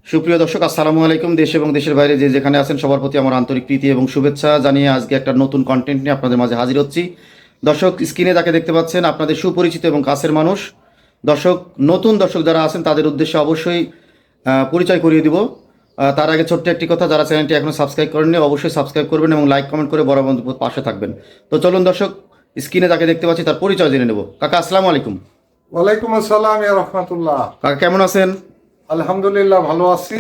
সুপ্রিয় দর্শক, আসসালামু আলাইকুম। দেশ এবং দেশের বাইরে যে যেখানে আছেন সবার প্রতি আমার আন্তরিক প্রীতি এবং শুভেচ্ছা জানিয়ে আজকে একটা নতুন কন্টেন্ট নিয়ে আপনাদের মাঝে হাজির হচ্ছি। দর্শক, স্ক্রিনে যাকে দেখতে পাচ্ছেন আপনাদের সুপরিচিত এবং কাছের মানুষ। দর্শক, নতুন দর্শক যারা আছেন তাদের উদ্দেশ্যে অবশ্যই পরিচয় করিয়ে দিব। তার আগে ছোট্ট একটি কথা, যারা চ্যানেলটি এখনও সাবস্ক্রাইব করেননি অবশ্যই সাবস্ক্রাইব করবেন এবং লাইক কমেন্ট করে বড় বন্ধুর পাশে থাকবেন। তো চলুন দর্শক, স্ক্রিনে যাকে দেখতে পাচ্ছি তার পরিচয় জেনে নেব। কাকা আসসালামু আলাইকুম। ওয়ালাইকুম আসসালাম ইয়া রাহমাতুল্লাহ। কাকা কেমন আছেন? আলহামদুলিল্লাহ ভালো আছি।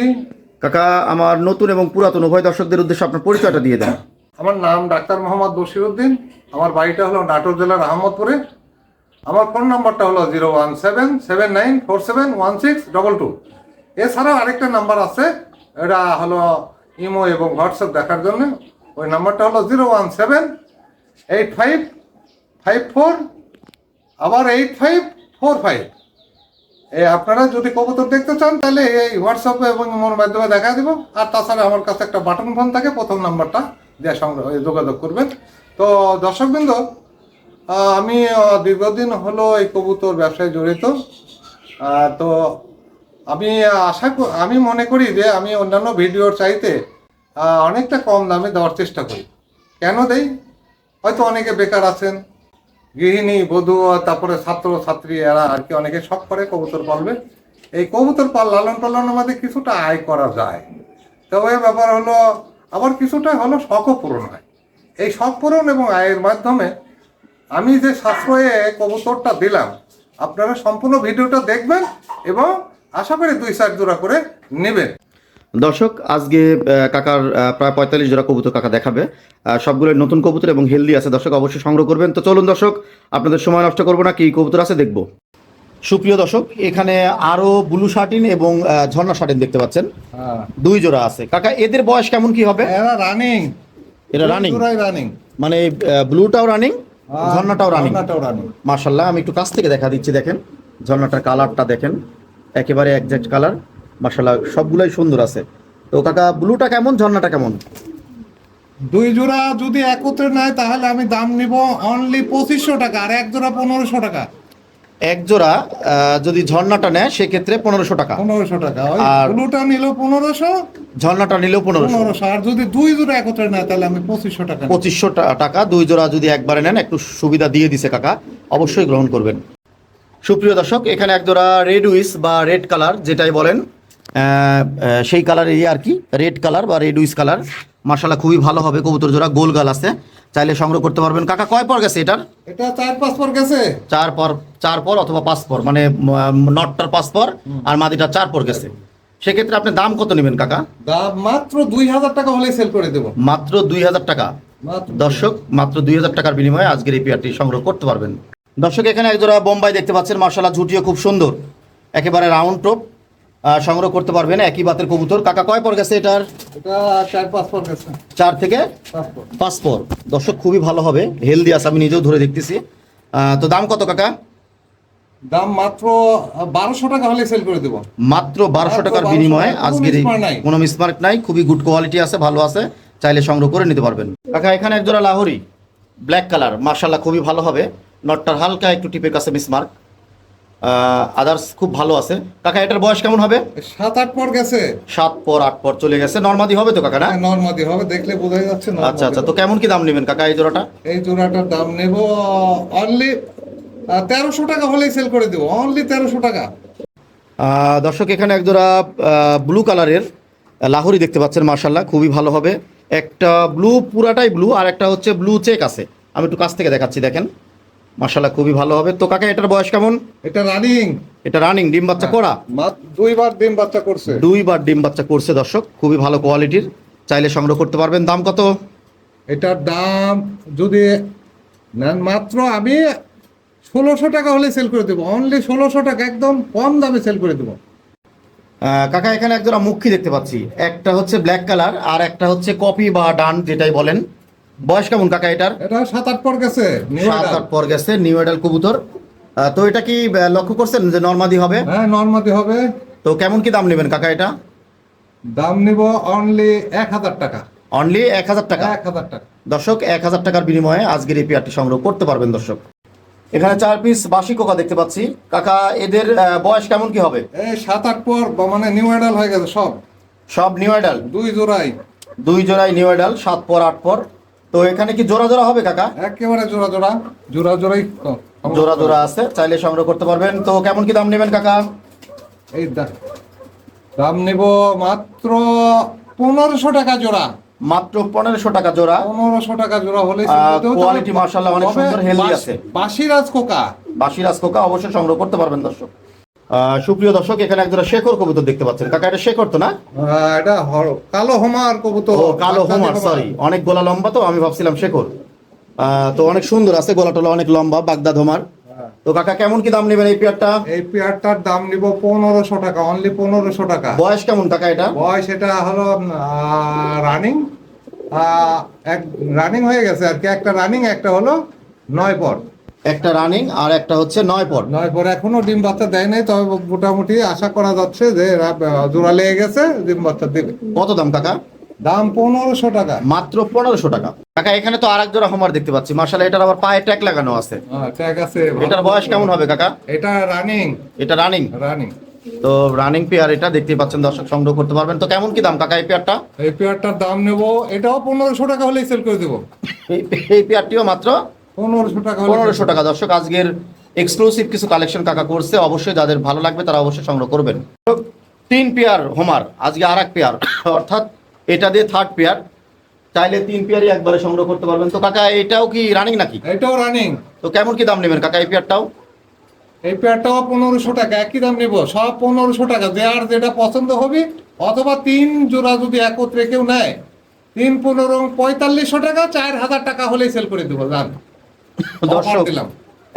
কাকা, আমার নতুন এবং পুরাতন উভয় দর্শকদের উদ্দেশ্যে আপনার পরিচয়টা দিয়ে দেন। আমার নাম ডাক্তার মোহাম্মদ বশিরউদ্দিন। আমার বাড়িটা হলো নাটোর জেলার আহমদপুরে। আমার ফোন নাম্বারটা হলো 01779471622। এছাড়াও আরেকটা নাম্বার আছে, এটা হলো ইমো এবং হোয়াটসঅ্যাপ দেখার জন্য। ওই নাম্বারটা হলো 0178554 আবার 8545। আপনারা যদি কবুতর দেখতে চান তাহলে এই হোয়াটসঅ্যাপে এবং ইমোর মাধ্যমে দেখা দিব। আর তাছাড়া আমার কাছে একটা বাটন ফোন থাকে, প্রথম নাম্বারটা দিয়ে যোগাযোগ করবেন। তো দর্শকবৃন্দ, আমি দীর্ঘদিন হলো এই কবুতর ব্যবসায় জড়িত। তো আমি মনে করি যে আমি অন্যান্য ভিডিওর চাইতে অনেকটা কম দামে দেওয়ার চেষ্টা করি। কেন দেই? হয়তো অনেকে বেকার আছেন, গৃহিণী, বধূ, তারপরে ছাত্র ছাত্রী, এরা আর কি অনেকে শখ করে কবুতর পালবে। এই কবুতর লালন পালনের মধ্যে কিছুটা আয় করা যায়। তবে ব্যাপার হলো আবার কিছুটা হলো শখও পূরণ হয়। এই শখ পূরণ এবং আয়ের মাধ্যমে আমি যে সাশ্রয়ে কবুতরটা দিলাম, আপনারা সম্পূর্ণ ভিডিওটা দেখবেন এবং আশা করি 2-4 জোড়া করে নেবেন। দর্শক, আজকে কাকার প্রায় 45 জোড়া কবুতর কাকা দেখাবে। সবগুলো নতুন কবুতর এবং হেলদি আছে। দর্শক অবশ্যই সংগ্রহ করবেন। তো চলুন দর্শক, আপনাদের সময় নষ্ট করবো না, কি কবুতর আছে দেখবো। সুপ্রিয় দর্শক, এখানে আরো ব্লু শার্টিন এবং ঝর্ণা শার্টিন দেখতে পাচ্ছেন, 2 জোড়া আছে। কাকা, এদের বয়স কেমন কি হবে? এরা রানিং। এরা রানিং? রানিং মানে ব্লুটাও রানিং, ঝর্ণাটাও রানিং। রানিং। মাশাআল্লাহ, আমি একটু কাছ থেকে দেখা দিচ্ছি। দেখেন ঝর্ণাটার কালারটা দেখেন, একেবারে একজ্যাক্ট কালার। মাশাআল্লাহ, সবগুলাই সুন্দর আছে। তো কাকা, ব্লুটা কেমন, ঝর্ণাটা কেমন? 2 জোড়া যদি একত্রে নেয় তাহলে আমি দাম নিব অনলি 2500 টাকা, আর 1 জোড়া 1500 টাকা। এক জোড়া যদি ঝর্ণাটা নেয় সেক্ষেত্রে 1500 টাকা। 1500 টাকা। আর ব্লুটা নিল 1500, ঝর্ণাটা নিলেও 1500। আর যদি 2 জোড়া একত্রে নেয় তাহলে আমি 2500 টাকা। 2500 টাকা। 2 জোড়া যদি একবারে নেন, একটু সুবিধা দিয়ে দিছে কাকা, অবশ্যই গ্রহণ করবেন। সুপ্রিয় দর্শক, এখানে এক জোড়া রেড উইস বা রেড কালার যেটাই বলেন, সেই কালারেরই আর কি, রেড কালার বা রেড উইস কালার। মাশাআল্লাহ, খুবই ভালো হবে কবুতর জোড়া, গোল গাল আছে, চাইলে সংগ্রহ করতে পারবেন। কাকা, কয় পর গেছে এটার? এটা 4-5 পর গেছে। 4 পর অথবা 5 পর, মানে নটটার 5 পর আর মাদিটার 4 পর গেছে। সেক্ষেত্রে আপনি দাম কত নেবেন কাকা? দাম মাত্র 2000 টাকা হলেই সেল করে দেব। মাত্র 2000 টাকা। দর্শক, মাত্র 2000 টাকার বিনিময়ে আজকের এই পেয়ারটি সংগ্রহ করতে পারবেন। দর্শক, এখানে একজোড়া বোম্বাই দেখতে পাচ্ছেন, মাশাআল্লাহ, ঝুটিও খুব সুন্দর, একেবারে রাউন্ড টোপ, সংগ্রহ করতে পারবেন। একই বাতের কবুতর। কাকা, কয় পর গেছে এটার? এটা 4-5 পর গেছে। 4 থেকে 5 পর। দর্শক, খুবই ভালো হবে, হেলদি আছে, আমি নিজেও ধরে দেখতেছি। তো দাম কত কাকা? দাম মাত্র 1200 টাকা হলে সেল করে দেব। মাত্র 1200 টাকার বিনিময়ে আজকের কোনো মিসমার্ক নাই, খুবই গুড কোয়ালিটি আছে, ভালো আছে, চাইলে সংগ্রহ করে নিতে পারবেন। কাকা, এখানে একজোড়া লাহোরি ব্ল্যাক কালার, মাশাআল্লাহ, খুবই ভালো হবে। নটটার হালকা একটু টিপের কাছে মিসমার্ক, আদার্স খুব ভালো আছে। কাকা, এটার বয়স কেমন হবে? 7-8 পর গেছে। 7 পর 8 পর চলে গেছে। নরমাদি হবে তো কাকা? না, নরমাদি হবে, দেখলে বোঝা যাচ্ছে। আচ্ছা আচ্ছা। তো কেমন কি দাম নেবেন কাকা এই জোড়াটা? এই জোড়াটার দাম নেব অনলি 1300 টাকা হলেই সেল করে দেব। অনলি 1300 টাকা। দর্শক, এখানে এক জোড়া ব্লু কালারের লাহোরি দেখতে পাচ্ছেন, মাশাআল্লাহ, খুবই ভালো হবে। একটা ব্লু, পুরাটাই ব্লু, আর একটা হচ্ছে ব্লু চেক আছে। আমি একটু কাছ থেকে দেখাচ্ছি, দেখেন, মাশাআল্লাহ, খুবই ভালো হবে। তো কাকা, এটার বয়স কেমন? এটা রানিং। এটা রানিং, ডিম বাচ্চা করা? 2 বার ডিম বাচ্চা করছে। 2 বার ডিম বাচ্চা করছে। দর্শক, খুবই ভালো কোয়ালিটির, চাইলে সংগ্রহ করতে পারবেন। দাম কত? এটার দাম যদি নেন মাত্র আমি 1600 টাকা হলে সেল করে দেবো। অনলি 1600 টাকা, একদম কম দামে সেল করে দেবো। কাকা, এখানে একজোড়া মুখী দেখতে পাচ্ছি, একটা হচ্ছে ব্ল্যাক কালার আর একটা হচ্ছে কপি বা ডান যেটাই বলেন। বয়স কেমন কাকা এটার? এটা 7-8 পর গেছে। 7-8 পর গেছে, নিউ এডাল কবুতর। তো এটা কি লক্ষ্য করছেন যে নরমাদি হবে? হ্যাঁ, নরমাদি হবে। তো কেমন কি দাম নেবেন কাকা এটা? দাম নিব অনলি 1000 টাকা। অনলি 1000 টাকা। 1000 টাকা। দর্শক, 1000 টাকার বিনিময়ে আজকের এই পেয়ারটি সংগ্রহ করতে পারবেন। দর্শক, এখানে 4 পিস বাসি কোকা দেখতে পাচ্ছি কাকা, এদের বয়স কেমন কি হবে? এই 7-8 পর মানে নিউ অ্যাডাল হয়ে গেছে সব। সব নিউ অ্যাডাল, 2 জোড়াই। 2 জোড়াই নিউ অ্যাডাল, 7 পর 8 পর। তো এখানে কি জোড়া জোড়া হবে কাকা? একেবারে জোড়া জোড়া, জোড়া জোড়াই। জোড়া জোড়া আছে, চাইলে সংগ্রহ করতে পারবেন। তো কেমন কি দাম নেবেন কাকা? এই দাম নেব মাত্র 1500 টাকা জোড়া। মাত্র 1500 টাকা জোড়া। 1500 টাকা জোড়া হলে কোয়ালিটি মাশাআল্লাহ অনেক সুন্দর, হেলদি আছে। বাসিরাজ কোকা, বাসিরাজ কোকা অবশ্যই সংগ্রহ করতে পারবেন দর্শক। সুপ্রিয় দর্শক, এখানে একজোড়া শেখর কবুতর দেখতে পাচ্ছেন কাকা, এটা শেখর তো না? এটা কালো হোমার কবুতর। ও কালো হোমার, সরি, অনেক গলা লম্বা তো আমি ভাবছিলাম শেখর। তো অনেক সুন্দর আছে, গলা টলা অনেক লম্বা, বাগদাদ হোমার। তো কাকা কেমন কি দাম নেবেন এই পেয়ারটা? এই পেয়ারটার দাম নিব 1500 টাকা, অনলি 1500 টাকা। বয়স কেমন কাকা এটা? বয়স এটা হলো রানিং, এক রানিং হয়ে গেছে আর কি, একটা রানিং একটা হলো 9 পর। একটা রানিং আর একটা হচ্ছে 9 পর। 9 পর এখনো ডিম বাচ্চা দেয় নাই, তবে মোটামুটি আশা করা যাচ্ছে যে এরা জোড়া লেগে গেছে, ডিম বাচ্চা দেবে। কত দাম কাকা? দাম 1500 টাকা। মাত্র 1500 টাকা। কাকা এখানে তো আরেক জোড়া হোমার দেখতে পাচ্ছি মাশাআল্লাহ, এটার আবার পায়ে ট্যাগ লাগানো আছে। ঠিক আছে। এটার বয়স কেমন হবে কাকা? এটা রানিং। এটা রানিং। রানিং। তো রানিং পেয়ার, এটা দেখতে পাচ্ছেন দর্শক, সংগ্রহ করতে পারবেন। তো কেমন কি দাম কাকা এই পেয়ারটা? এই পেয়ারটার দাম নেব, এটাও 1500 টাকা হলেই সেল করে দেবো। এই পেয়ারটিও মাত্র 1500 টাকা। 1500 টাকা। দর্শক আজকের এক্সক্লুসিভ কিছু কালেকশন কাকা করছে, অবশ্যই যাদের ভালো লাগবে তারা অবশ্যই সংগ্রহ করবেন। 3 পেয়ার হোমার, আজকে আর এক পেয়ার, অর্থাৎ এটা দিয়ে 3rd পেয়ার। চাইলে 3 পেয়ারই একবারে সংগ্রহ করতে পারবেন। তো কাকা এটাও কি রানিং নাকি? এটাও রানিং। তো কেমন কি দাম নেবেন কাকা এই পেয়ারটাও? এই পেয়ারটাও 1500 টাকা, একই দাম নেব, সব 1500 টাকা। যার যেটা পছন্দ হবে, অথবা 3 জোড়া যদি একত্রে কেউ নেয়, 3 15 4500 টাকা, 4000 টাকা হলেই সেল করে দেবো। জান দর্শক দিলাম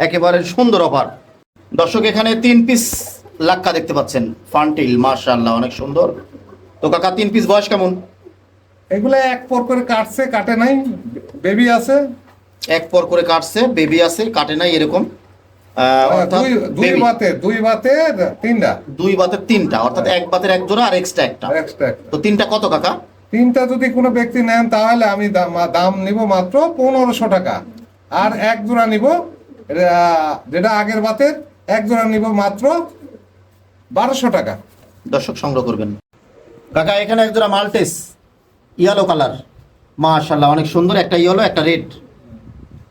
একেবারে সুন্দর অফার। দর্শক এখানে 3 পিস লাক্কা দেখতে পাচ্ছেন, ফান্টিল মাশাআল্লাহ অনেক সুন্দর। তো কাকা 3 পিস বয়স কেমন? এগুলো এক পর করে কাটছে, কাটে নাই, বেবি আছে। এক পর করে কাটছে, বেবি আছে, কাটে নাই এরকম। অর্থাৎ দুই বাতে তিনটা। 2 বাতের 3টা, অর্থাৎ 1 বাতের 1 জোড়া আর এক্সট্রা একটা। তো 3টা কত কাকা? 3টা যদি কোনো ব্যক্তি নেন তাহলে আমি দাম নিব মাত্র 1500 টাকা। আর 1 জোড়া নিব, যেটা আগের বাতের, 1 জোড়া নিব মাত্র 1200 টাকা। দর্শক সংগ্রহ করবেন। কাকা এখানে এক জোড়া মাল্টেস ইয়েলো কালার, মাশাআল্লাহ অনেক সুন্দর, একটা ইয়েলো একটা রেড,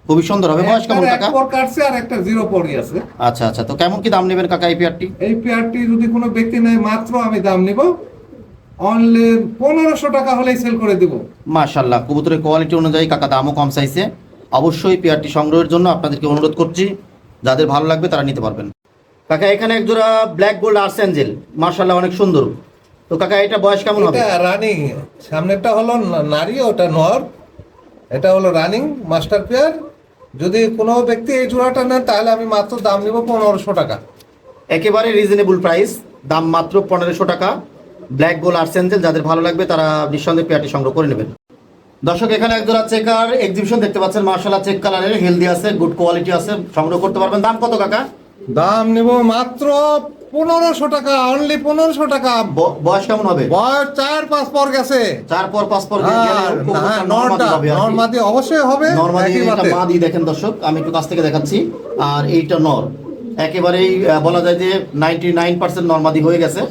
খুবই সুন্দর হবে। বয়স কেমন কাকা? এক পর কাটছে আর একটা 0 পরই আছে। আচ্ছা আচ্ছা। তো কেমন কি দাম নেবেন কাকা এই পেয়ারটি? এই পেয়ারটি যদি কোনো ব্যক্তি নেয়, মাত্র আমি দাম নিব অনলি 1500 টাকা হলেই সেল করে দেব। মাশাআল্লাহ, কবুতরের কোয়ালিটি অনুযায়ী কাকা দামও কম চাইছে। অবশ্যই পেয়ারটি সংগ্রহের জন্য আপনাদেরকে অনুরোধ করছি, যাদের ভালো লাগবে তারা নিতে পারবেন। কাকা এখানে এক জোড়া ব্ল্যাক গোল্ড আর্স অ্যাঞ্জেল, মাশাআল্লাহ অনেক সুন্দর। তো কাকা এটা বয়স কেমন হবে? এটা রানিং, সামনেরটা হলো নারী, ওটা নর। এটা হলো রানিং মাস্টার পেয়ার। যদি কোনো ব্যক্তি এই জোড়াটা নেন তাহলে আমি মাত্র দাম নিব 1500 টাকা। একেবারে রিজনেবল প্রাইস, দাম মাত্র 1500 টাকা। ব্ল্যাক গোল্ড আর্স অ্যাঞ্জেল, যাদের ভালো লাগবে তারা নিঃসন্দেহে পেয়ারটি সংগ্রহ করে নেবেন। দর্শক এখানে এক জোড়া চেকার এক্সিবিশন দেখতে পাচ্ছেন, মাশাআল্লাহ চেক কালারের, হেলদি আছে, গুড কোয়ালিটি আছে, সংগ্রহ করতে পারবেন। দাম কত কাকা? দাম নিব মাত্র 1500 টাকা, অনলি 1500 টাকা। বয়স কেমন হবে? বয়স 4-5 পর গেছে। 4 পর 5 পর নরমাদি অবশ্যই হবে। নরমাদি এটা মাদি দেখেন দর্শক, আমি একটু কাছ থেকে দেখাচ্ছি। আর এইটা নর, একেবারেই বলা যায় যে 99% নরমাদি হয়ে গেছে।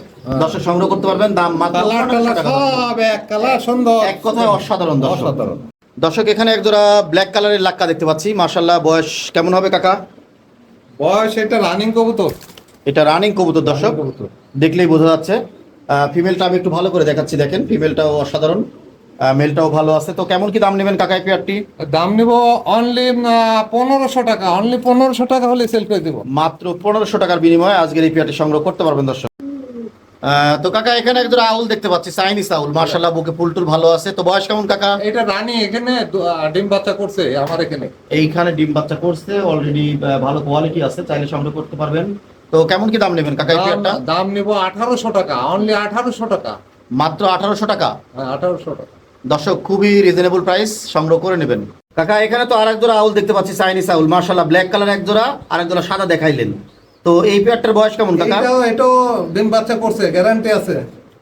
দর্শক সংগ্রহ করতে পারবেন। দাম মাত্র 1500 টাকা। সব এক কালার, সুন্দর, এক কথায় অসাধারণ দর্শক। অসাধারণ। দর্শক এখানে এক জোড়া ব্ল্যাক কালারের লাক্কা দেখতে পাচ্ছি, মাশাআল্লাহ। বয়স কেমন হবে কাকা? বয়স এটা রানিং কবুতর। এটা রানিং কবুতর দর্শক, দেখলেই বোঝা যাচ্ছে। ফিমেলটা আমি একটু ভালো করে দেখাচ্ছি, দেখেন ফিমেলটাও অসাধারণ, মেলটাও ভালো আছে। তো কেমন কি দাম নেবেন কাকা এই পেয়ারটি? দাম নিব অনলি 1500 টাকা, অনলি 1500 টাকা হলে সেল করে দেব। মাত্র 1500 টাকার বিনিময়ে আজকের এই পেয়ারটি সংগ্রহ করতে পারবেন দর্শক। তো কাকা এখানে এক জোড়া আউল দেখতে পাচ্ছি, চাইনিজ আউল, মাশাআল্লাহ বুকে ফুলটুল ভালো আছে। তো বয়স কেমন কাকা? এটা রানী, এখানে ডিম বাচ্চা করছে আমার এখানে। এইখানে ডিম বাচ্চা করছে অলরেডি, ভালো কোয়ালিটি আছে, চাইলে সংগ্রহ করতে পারবেন। তো কেমন কি দাম নেবেন কাকা এই পেয়ারটা? দাম নিব 1800 টাকা, অনলি 1800 টাকা। মাত্র 1800 টাকা। হ্যাঁ 1800 টাকা। দর্শক খুবই রিজনেবল প্রাইস, সংগ্রহ করে নেবেন। কাকা এখানে তো আরেক জোড়া আউল দেখতে পাচ্ছি, চাইনিজ আউল, মাশাআল্লাহ ব্ল্যাক কালার এক জোড়া, আরেক জোড়া সাদা দেখাইলেন। তো এই পেয়ারটার বয়স কেমন কাকা? এটাও ডিম বাচ্চা করছে, গ্যারান্টি আছে।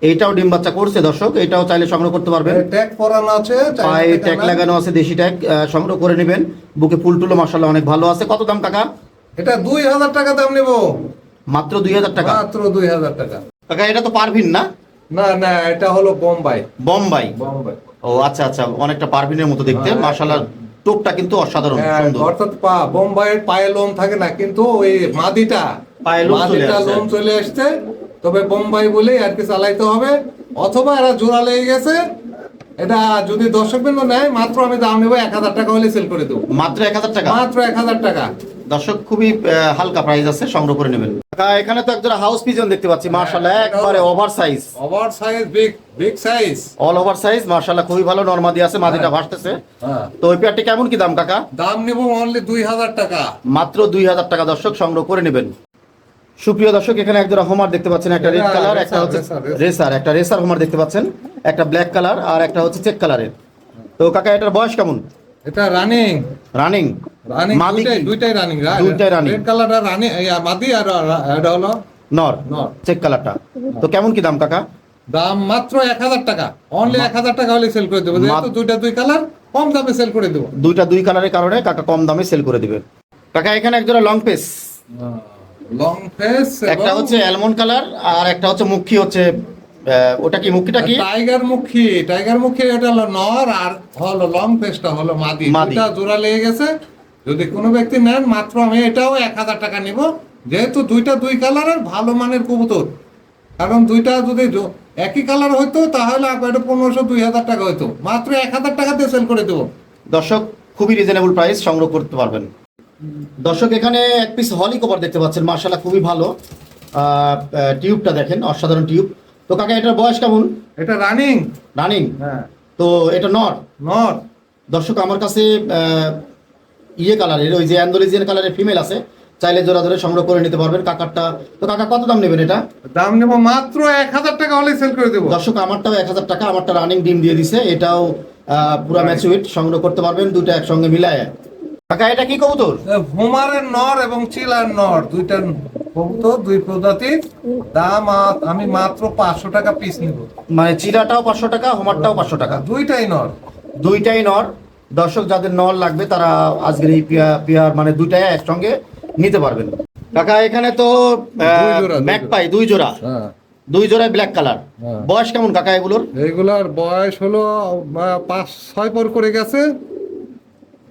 এইটাও ডিম বাচ্চা করছে দর্শক, এটাও চাইলে সংগ্রহ করতে পারবেন। ট্যাগ পরানো আছে, পায়ে ট্যাগ লাগানো আছে, দেশি ট্যাগ, সংগ্রহ করে নেবেন। বুকে ফুলটুলো মাশাআল্লাহ অনেক ভালো আছে। কত দাম কাকা? এটা 2000 টাকা দাম নেব। মাত্র 2000 টাকা? মাত্র 2000 টাকা। কাকা এটা তো পারভিন না? না না, এটা হলো বোম্বাই। বোম্বাই? বোম্বাই। ও আচ্ছা আচ্ছা, অনেকটা পারভিনের মতো দেখতে। হ্যাঁ, মাশাআল্লাহ, টোপটা কিন্তু অসাধারণ সুন্দর। অর্থাৎ বোম্বাইয়ের পায়ে লোম থাকে না, কিন্তু ওই মাদিটা পায়ে লোম চলে আসছে। লোম চলে আসছে। তবে বোম্বাই বলেই আর কি চালাইতে হবে, অথবা এরা জোড়া লেগে গেছে। এটা যদি দর্শকবৃন্দ নেয়, মাত্র আমি দাম নেবো 1000 টাকা হলে সেল করে দেবো। মাত্র 1000 টাকা? মাত্র 1000 টাকা। দর্শক, খুবই হালকা প্রাইস আছে, সংগ্রহ করে নেবেন। কাকা এখানে তো একজোড়া হাউস পিজন দেখতে পাচ্ছি, মাশাআল্লাহ একবারে over size. Over size, big size, all over size, মাশাআল্লাহ খুবই ভালো। নরমাদি আছে, মাদিটা ভাসতেছে। তো ওই পেয়ারটি কেমন কি দাম কাকা? দাম নেবো অনলি 2000 টাকা। মাত্র 2000 টাকা দর্শক, সংগ্রহ করে নেবেন। সুপ্রিয় দর্শক, এখানে একজোড়া হোমার দেখতে পাচ্ছেন, একটা রেড কালার, একটা হচ্ছে রেসার। একটা রেসার হোমার দেখতে পাচ্ছেন, একটা ব্ল্যাক কালার আর একটা হচ্ছে চেক কালারের। তো কাকা এটার বয়স কেমন? এটা রানিং। রানিং? মাদি? দুইটাই রানিং। দুইটাই রানিং। রেড কালারটা রানিং, মাদি, আর এটা হলো নর, নর। চেক কালারটা। তো কেমন কি দাম কাকা? দাম মাত্র 1000 টাকা। অনলি 1000 টাকা হলে সেল করে দেবো। যেহেতু দুইটা দুই কালার, কম দামে সেল করে দেবো। দুইটা দুই কালারের কারণে কাকা কম দামে সেল করে দিবেন। কাকা এখানে একজোড়া লং পেস, লং ফেস, একটা হচ্ছে অ্যালমন্ড কালার আর একটা হচ্ছে মুখী হচ্ছে, ওটা কি, মুখীটা কি? টাইগার মুখী। টাইগার মুখী এটা হলো নর, আর হলো লং ফেসটা হলো মাদি। মাদি। দুইটা জোড়া লেগে গেছে। যদি কোনো ব্যক্তি নেন, মাত্র আমি এটাও 1000 টাকা নিব। যেহেতু দুইটা দুই কালারের ভালো মানের কবুতর, কারণ দুইটা যদি একই কালার হইতো তাহলে এটা 1500-2000 টাকা হইতো। মাত্র 1000 টাকা দিয়ে সেল করে দেবো। দর্শক, খুবই রিজনেবল প্রাইস, সংগ্রহ করতে পারবেন। দর্শক এখানে এক পিস হলি কভার দেখতে পাচ্ছেন, মাশাআল্লাহ খুবই ভালো। টিউবটা দেখেন, অসাধারণ টিউব। তো কাকা এটার বয়স কেমন? এটা রানিং। রানিং? হ্যাঁ। তো এটা নর? নর। দর্শক, আমার কাছে ইয়ে কালারের, ওই যে অ্যান্ডোলিজিয়ান কালারের ফিমেল আছে, চাইলে জোড়া ধরে সংগ্রহ করে নিতে পারবেন। কাকারটা তো কাকা কত দাম নেবেন এটা? দাম নেব মাত্র 1000 টাকা হলে সেল করে দেবো। দর্শক, আমারটাও 1000 টাকা, আমারটা রানিং ডিম দিয়ে দিছে, এটাও পুরা ম্যাচুইট, সংগ্রহ করতে পারবেন দুইটা একসঙ্গে মিলায়। কাকা এটা কি কবুতর? হোমারের নর এবং চিলার নর, দুইটা কবুতর, দুই প্রজাতির। দাম আমি মাত্র 500 টাকা পিস নিব। মানে চিলাটাও 500 টাকা, হোমারটাও 500 টাকা? দুইটাই নর। দুইটাই নর। দর্শক, যাদের নর লাগবে তারা আজকের এই পেয়ার মানে দুইটাই একসঙ্গে নিতে পারবেন। কাকা এখানে তো ম্যাকপাই দুই জোড়া, দুই জোড়ায় ব্ল্যাক কালার। বয়স কেমন কাকা এগুলোর? এইগুলার বয়স হলো 5-6 পর করে গেছে।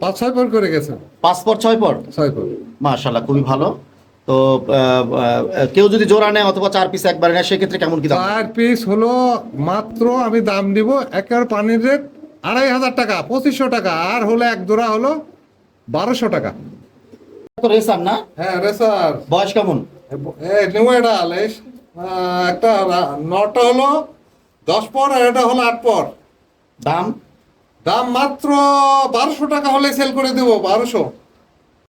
5-6 পর করে গেছে। 5 পর 6 পর? 6 পর। মাশাআল্লাহ, খুবই ভালো। তো কেউ যদি জোড়া নেয় অথবা 4 পিস একবারে নেয়, সেক্ষেত্রে কেমন কি দাম? 4 পিস হলো মাত্র আমি দাম দিব একের পানির রেট 2500 টাকা, 2500 টাকা। আর হলো এক জোড়া হলো 1200 টাকা। তো রেসার না? হ্যাঁ, রেসার। বয়স কেমন? নিউ এডাল। একটা নটা হলো 10 পর, আর এটা হলো 8 পর। দাম? দাম মাত্র 1200 টাকা হলে সেল করে দেবো। 1200।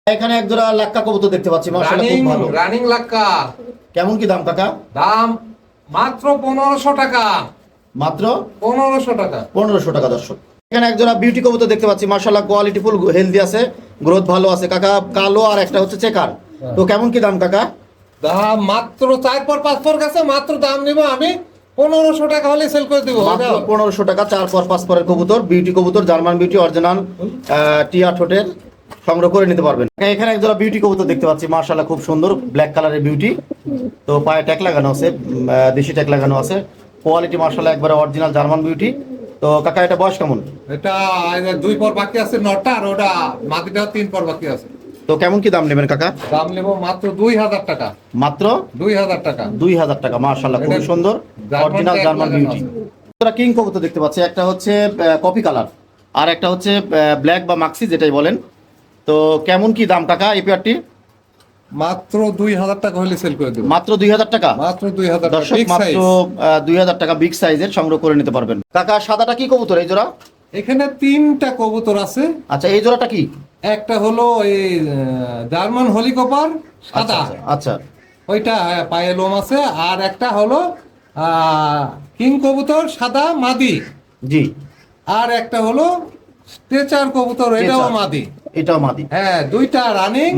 এখানে এক জোড়া লাক্কা কবুতর দেখতে পাচ্ছি, মাশাআল্লাহ খুব ভালো। রানিং লাক্কা। কেমন কি দাম কাকা? দাম মাত্র 1500 টাকা। মাত্র 1500 টাকা। 1500 টাকা। দর্শক, এখানে এক জোড়া বিউটি কবুতর দেখতে পাচ্ছি, মাশাআল্লাহ কোয়ালিটি ফুল, হেলদি আছে, গ্রোথ ভালো আছে কাকা, কালো আর একটা হচ্ছে চেকার। তো কেমন কি দাম কাকা? দাম মাত্র 4 পর 5 পর গেছে। মাত্র দাম নিব আমি 1500 টাকা হলে সেল করে দেবো। মাত্র 1500 টাকা। 4 পর 5 পরের কবুতর, বিউটি কবুতর, জার্মান বিউটি, অরিজিনাল টিয়া ঠোঁটের, সংগ্রহ করে নিতে পারবেন। এখানে এক জোড়া বিউটি কবুতর দেখতে পাচ্ছি, মাশাআল্লাহ খুব সুন্দর, ব্ল্যাক কালারের বিউটি। তো পায়ে ট্যাগ লাগানো আছে, দেশি ট্যাগ লাগানো আছে, কোয়ালিটি মাশাআল্লাহ একবারে অরিজিনাল জার্মান বিউটি। তো কাকা এটা বয়স কেমন? এটা 2 পর বাকি আছে নটা, আর ওটা মাটিটা 3 পর বাকি আছে। তো কেমন কি দাম নেবেন কাকা? দাম নেব মাত্র 2000 টাকা। মাত্র 2000 টাকা। 2000 টাকা, মাশাআল্লাহ খুব সুন্দর, অরিজিনাল জার্মান বিউটি। তোরা কিং কবুতর দেখতে পাচ্ছি, একটা হচ্ছে কফি কালার আর একটা হচ্ছে ব্ল্যাক বা মাক্সি যেটাই বলেন। তো কেমন কি দাম কাকা এই পেয়ারটি? মাত্র 2000 টাকা হলে সেল করে দেব। মাত্র 2000 টাকা। মাত্র 2000 টাকা। দর্শক, মাত্র 2000 টাকা বিগ সাইজের, সংগ্রহ করে নিতে পারবেন। কাকা সাদাটা কি কবুতর এই জোড়া? এখানে 3টা কবুতর আছে। আচ্ছা, এই জোড়াটা কি? একটা হলো এই জার্মান হলিকপার সাদা। আচ্ছা, ওইটা পায়ে লোম আছে। আর একটা হলো কিং কবুতর সাদা মাদি। জি। আর একটা হলো স্ট্রেচার কবুতর, এটাও মাদি। এটাও মাদি। হ্যাঁ, দুইটা রানিং।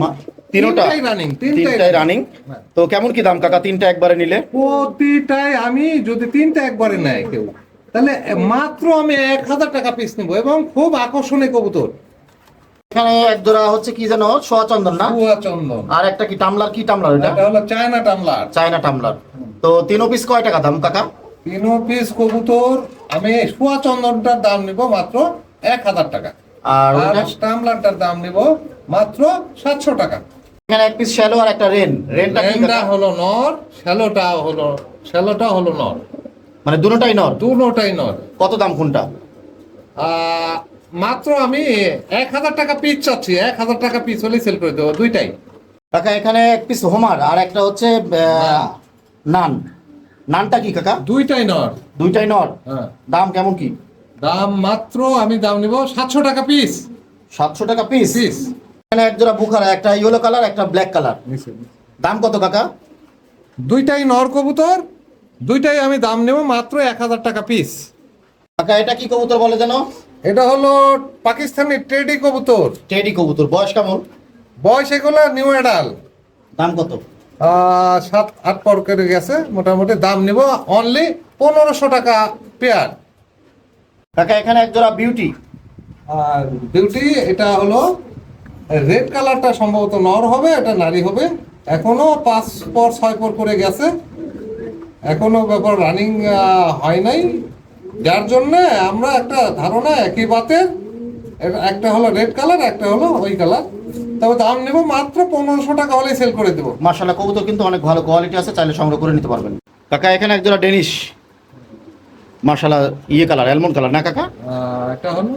তিনটাই রানিং। তিনটাই রানিং। তো কেমন কি দাম কাকা তিনটা একবারে নিলে? প্রতিটাই আমি যদি 3টা একবারে নেয় কেউ, তাহলে মাত্র আমি 1000 টাকা পিস নিব, এবং খুব আকর্ষণীয় কবুতর। এখানে এক জোড়া হচ্ছে কি যেন সোয়া চন্দন না, কুয়া চন্দন। আর একটা কি টামলার, কি টামলার এটা? এটা হলো চায়না টামলার। চায়না টামলার। তো 3 পিস কয় টাকা দাম কাকা? 3 পিস কবুতর আমি কুয়া চন্দনটার দাম নিব মাত্র 1000 টাকা, আর আর ওইটা টামলারটার দাম নিব মাত্র 700 টাকা। এখানে এক পিস শ্যালো আর একটা রেনটা কি রেনটা কাকা? হলো নর, শ্যালোটা হলো নর, মানে দুটোটাই নর? দুটোটাই নর। কত দাম কোনটা? মাত্র আমি 1000 টাকা পিস চাচ্ছি, 1000 টাকা পিস হলেই সেল করে দেবো দুইটাই। কাকা এখানে এক পিস হোমার আর একটা হচ্ছে নানটা কি কাকা? দুইটাই নর। দুইটাই নর। হ্যাঁ, দাম কেমন কি? দাম মাত্র আমি দাম নিব 700 টাকা পিস। 700 টাকা পিস। পিস এখানে এক জোড়া বুখারা, একটা ইয়েলো কালার একটা ব্ল্যাক কালার। দাম কত কাকা? দুইটাই নর কবুতর, দুইটাই আমি দাম নেব মাত্র 1000 টাকা পিস। কাকা এটা কি কবুতর বলে যেন? এটা হলো পাকিস্তানি টেডি কবুতর। টেডি কবুতর। বয়স কেমন? বয়স এগুলো নিউ এডাল। দাম কত? 7-8 পর করে গেছে মোটামুটি। দাম নিব অনলি 1500 টাকা পেয়ার। কাকা এখানে এক জোড়া বিউটি। আর বিউটি এটা হলো রেড কালারটা সম্ভবত নর হবে, এটা নারী হবে। এখনো 5 পর 6 পর করে গেছে, এখনো ব্যাপার রানিং হয় নাই, যার জন্য আমরা একটা ধারণা একই বাতের, একটা হলো রেড কালার একটা হলো ওই কালার। তবে দাম নেব মাত্র 1500 টাকা হলে সেল করে দেবো। মাশাআল্লাহ কবুতর কিন্তু অনেক ভালো কোয়ালিটি আছে, চাইলে সংগ্রহ করে নিতে পারবেন। কাকা এখানে এক জোড়া ডেনিশ, মাশাআল্লাহ ইয়ে কালার, অ্যালমন্ড কালার না কাকা? এটা হলো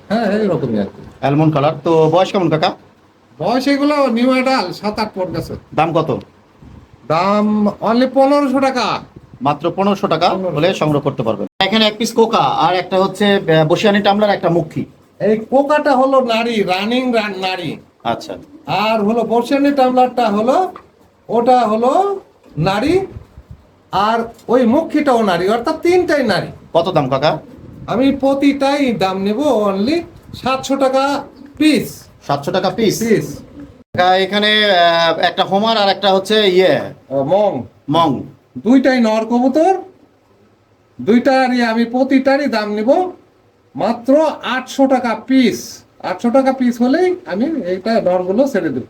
হ্যাঁ এইরকমই আর কি, অ্যালমন্ড কালার। তো বয়স কেমন কাকা? বয়স এগুলো নিউ এডাল 7-8 পর গেছে। দাম কত? দাম অনলি 1500 টাকা। মাত্র 1500 টাকা হলে সংগ্রহ করতে পারবেন। এখানে এক পিস কোকা আর একটা হচ্ছে বসিয়ানি টামলার, একটা মুখী। এই কোকাটা হলো নারী, রানিং নারী। আচ্ছা। আর হলো বর্ষানি টামলারটা হলো ওটা হলো নারী, আর ওই মুখীটাও নারী, অর্থাৎ তিনটাই নারী। কত দাম কাকা? আমি প্রতিটাই দাম নেব অনলি 700 টাকা পিস। 700 টাকা পিস। পিস কাকা এখানে একটা হোমার আর একটা হচ্ছে ইয়ে মং, মং। দুইটাই নর কবুতর, দুইটারই আমি প্রতিটারই দাম নিব মাত্র 800 টাকা পিস। 800 টাকা পিস হলেই আমি এইটা নরগুলো ছেড়ে দেবো।